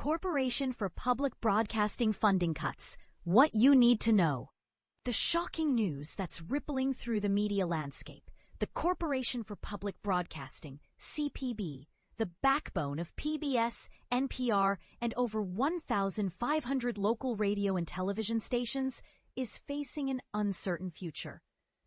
Corporation for Public Broadcasting funding cuts. What you need to know. The shocking news that's rippling through the media landscape. The Corporation for Public Broadcasting, CPB, the backbone of PBS, NPR, and over 1,500 local radio and television stations, is facing an uncertain future.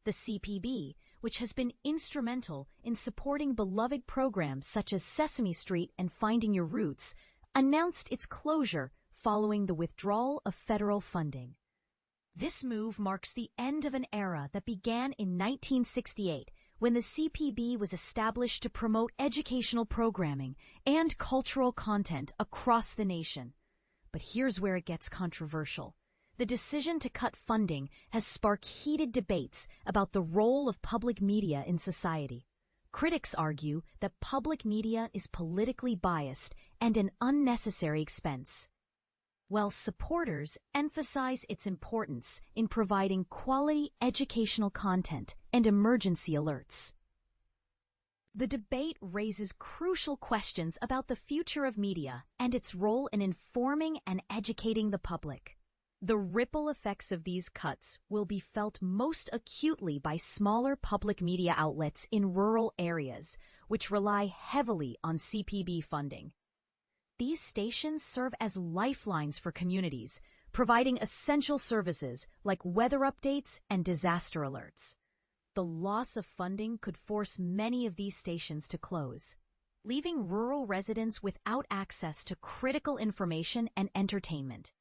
The CPB, which has been instrumental in supporting beloved programs such as Sesame Street and Finding Your Roots, announced its closure following the withdrawal of federal funding. This move marks the end of an era that began in 1968 when the CPB was established to promote educational programming and cultural content across the nation. But here's where it gets controversial. The decision to cut funding has sparked heated debates about the role of public media in society. Critics argue that public media is politically biased and an unnecessary expense, while supporters emphasize its importance in providing quality educational content and emergency alerts. The debate raises crucial questions about the future of media and its role in informing and educating the public. The ripple effects of these cuts will be felt most acutely by smaller public media outlets in rural areas, which rely heavily on CPB funding. These stations serve as lifelines for communities, providing essential services like weather updates and disaster alerts. The loss of funding could force many of these stations to close, leaving rural residents without access to critical information and entertainment.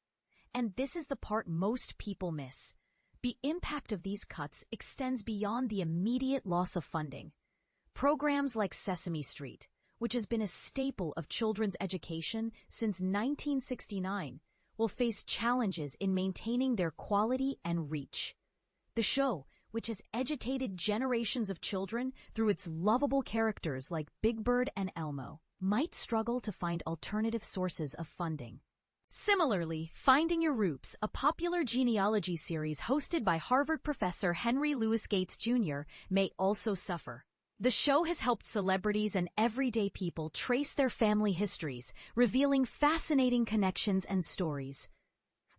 And this is the part most people miss. The impact of these cuts extends beyond the immediate loss of funding. Programs like Sesame Street, which has been a staple of children's education since 1969, will face challenges in maintaining their quality and reach. The show, which has educated generations of children through its lovable characters like Big Bird and Elmo, might struggle to find alternative sources of funding. Similarly, Finding Your Roots, a popular genealogy series hosted by Harvard professor Henry Louis Gates Jr., may also suffer. The show has helped celebrities and everyday people trace their family histories, revealing fascinating connections and stories.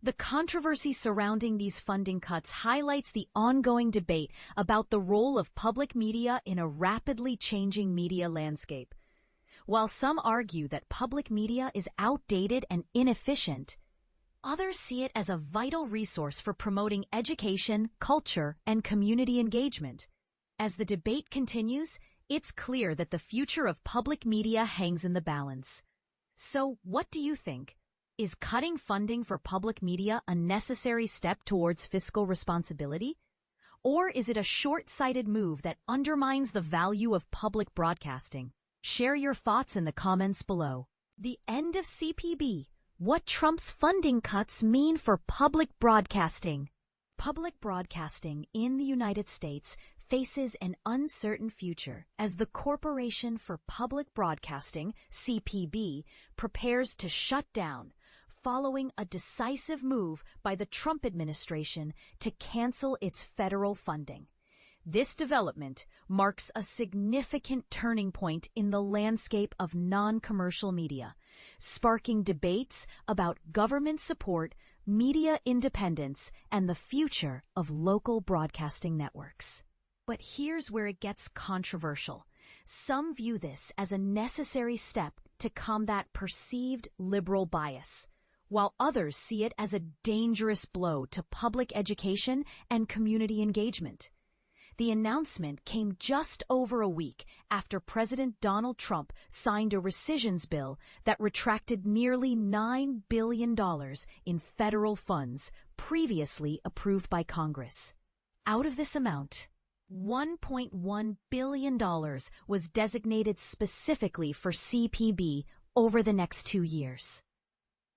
The controversy surrounding these funding cuts highlights the ongoing debate about the role of public media in a rapidly changing media landscape. While some argue that public media is outdated and inefficient, others see it as a vital resource for promoting education, culture, and community engagement. As the debate continues, it's clear that the future of public media hangs in the balance. So, what do you think? Is cutting funding for public media a necessary step towards fiscal responsibility? Or is it a short-sighted move that undermines the value of public broadcasting? Share your thoughts in the comments below. The end of CPB. What Trump's funding cuts mean for public broadcasting. Public broadcasting in the United States faces an uncertain future as the Corporation for Public Broadcasting, CPB, prepares to shut down, following a decisive move by the Trump administration to cancel its federal funding. This development marks a significant turning point in the landscape of non-commercial media, sparking debates about government support, media independence, and the future of local broadcasting networks. But here's where it gets controversial. Some view this as a necessary step to combat perceived liberal bias, while others see it as a dangerous blow to public education and community engagement. The announcement came just over a week after President Donald Trump signed a rescissions bill that retracted nearly $9 billion in federal funds previously approved by Congress. Out of this amount, $1.1 billion was designated specifically for CPB over the next 2 years.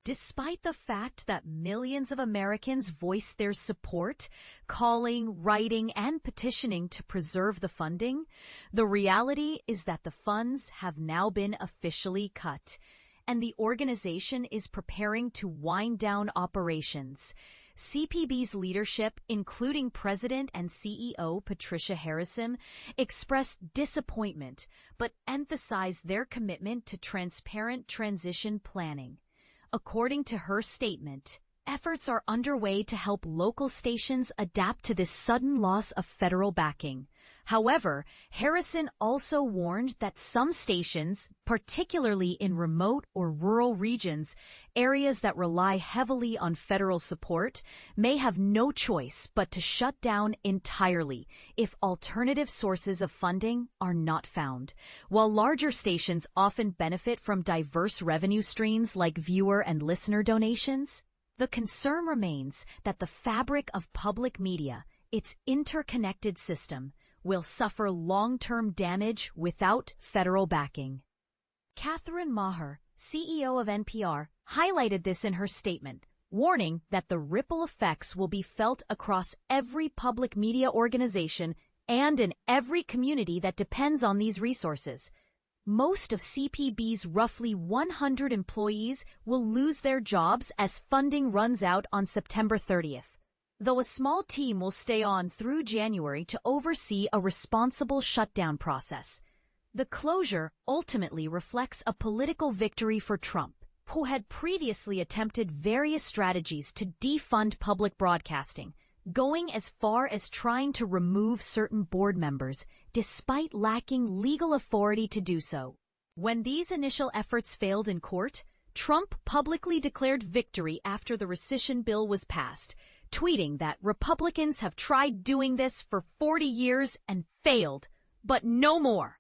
Despite the fact that millions of Americans voiced their support, calling, writing, and petitioning to preserve the funding, the reality is that the funds have now been officially cut, and the organization is preparing to wind down operations. CPB's leadership, including President and CEO Patricia Harrison, expressed disappointment but emphasized their commitment to transparent transition planning. According to her statement, efforts are underway to help local stations adapt to this sudden loss of federal backing. However, Harrison also warned that some stations, particularly in remote or rural regions, areas that rely heavily on federal support, may have no choice but to shut down entirely if alternative sources of funding are not found. While larger stations often benefit from diverse revenue streams like viewer and listener donations, the concern remains that the fabric of public media, its interconnected system, will suffer long-term damage without federal backing. Catherine Maher, CEO of NPR, highlighted this in her statement, warning that the ripple effects will be felt across every public media organization and in every community that depends on these resources. Most of CPB's roughly 100 employees will lose their jobs as funding runs out on September 30th. Though a small team will stay on through January to oversee a responsible shutdown process. The closure ultimately reflects a political victory for Trump, who had previously attempted various strategies to defund public broadcasting, going as far as trying to remove certain board members, despite lacking legal authority to do so. When these initial efforts failed in court, Trump publicly declared victory after the rescission bill was passed, tweeting that Republicans have tried doing this for 40 years and failed, but no more.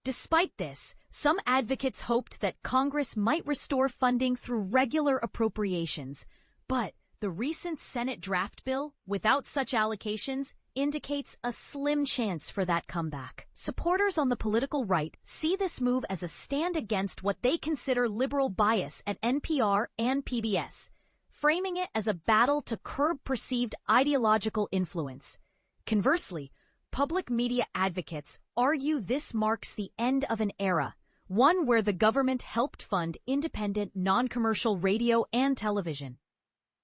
Despite this, some advocates hoped that Congress might restore funding through regular appropriations, but the recent Senate draft bill, without such allocations, indicates a slim chance for that comeback. Supporters on the political right see this move as a stand against what they consider liberal bias at NPR and PBS, framing it as a battle to curb perceived ideological influence. Conversely, public media advocates argue this marks the end of an era, one where the government helped fund independent, non-commercial radio and television,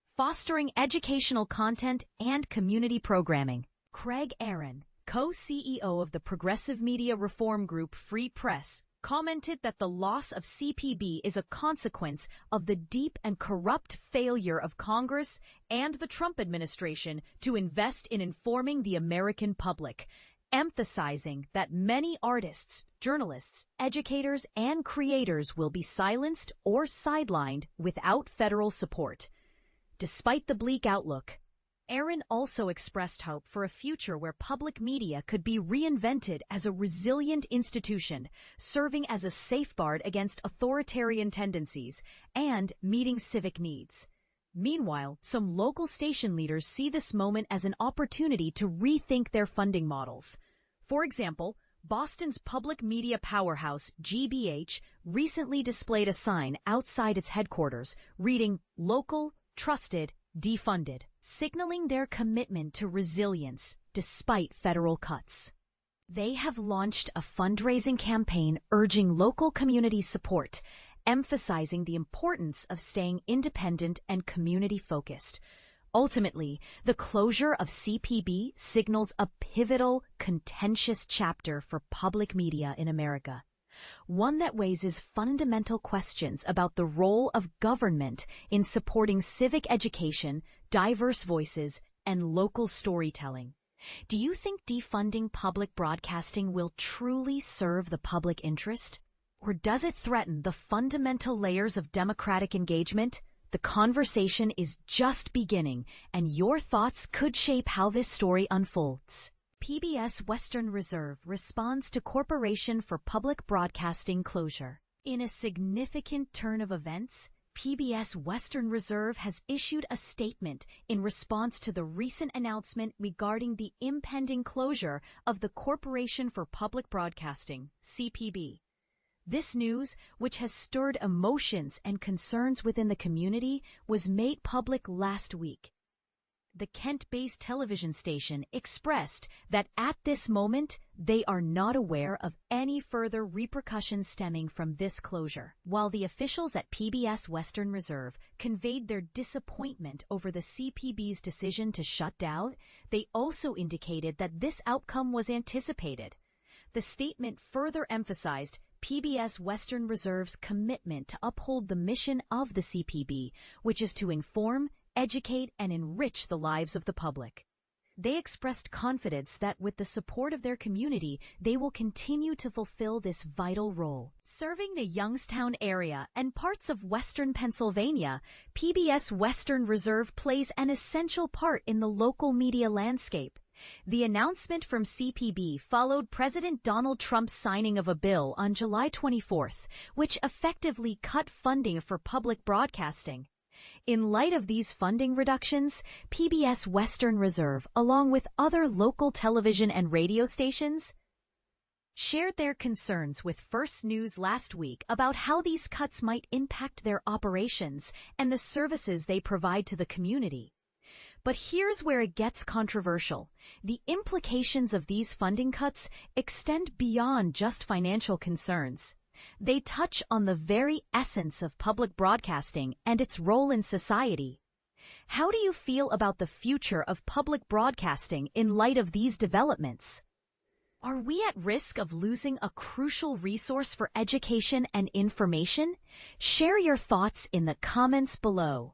fostering educational content and community programming. Craig Aaron, co-CEO of the progressive media reform group Free Press, commented that the loss of CPB is a consequence of the deep and corrupt failure of Congress and the Trump administration to invest in informing the American public, emphasizing that many artists, journalists, educators, and creators will be silenced or sidelined without federal support. Despite the bleak outlook, Aaron also expressed hope for a future where public media could be reinvented as a resilient institution, serving as a safeguard against authoritarian tendencies and meeting civic needs. Meanwhile, some local station leaders see this moment as an opportunity to rethink their funding models. For example, Boston's public media powerhouse, GBH, recently displayed a sign outside its headquarters reading "Local, Trusted, Defunded," signaling their commitment to resilience despite federal cuts. They have launched a fundraising campaign urging local community support, emphasizing the importance of staying independent and community-focused. Ultimately, the closure of CPB signals a pivotal, contentious chapter for public media in America, one that raises fundamental questions about the role of government in supporting civic education, diverse voices, and local storytelling. Do you think defunding public broadcasting will truly serve the public interest? Or does it threaten the fundamental layers of democratic engagement? The conversation is just beginning, and your thoughts could shape how this story unfolds. PBS Western Reserve responds to Corporation for Public Broadcasting closure. In a significant turn of events, PBS Western Reserve has issued a statement in response to the recent announcement regarding the impending closure of the Corporation for Public Broadcasting, CPB. This news, which has stirred emotions and concerns within the community, was made public last week. The Kent-based television station expressed that at this moment, they are not aware of any further repercussions stemming from this closure. While the officials at PBS Western Reserve conveyed their disappointment over the CPB's decision to shut down, they also indicated that this outcome was anticipated. The statement further emphasized PBS Western Reserve's commitment to uphold the mission of the CPB, which is to inform, educate, and enrich the lives of the public. They expressed confidence that with the support of their community, they will continue to fulfill this vital role. Serving the Youngstown area and parts of western Pennsylvania, PBS Western Reserve plays an essential part in the local media landscape. The announcement from CPB followed President Donald Trump's signing of a bill on July 24th, which effectively cut funding for public broadcasting. In light of these funding reductions, PBS Western Reserve, along with other local television and radio stations, shared their concerns with First News last week about how these cuts might impact their operations and the services they provide to the community. But here's where it gets controversial. The implications of these funding cuts extend beyond just financial concerns. They touch on the very essence of public broadcasting and its role in society. How do you feel about the future of public broadcasting in light of these developments? Are we at risk of losing a crucial resource for education and information? Share your thoughts in the comments below.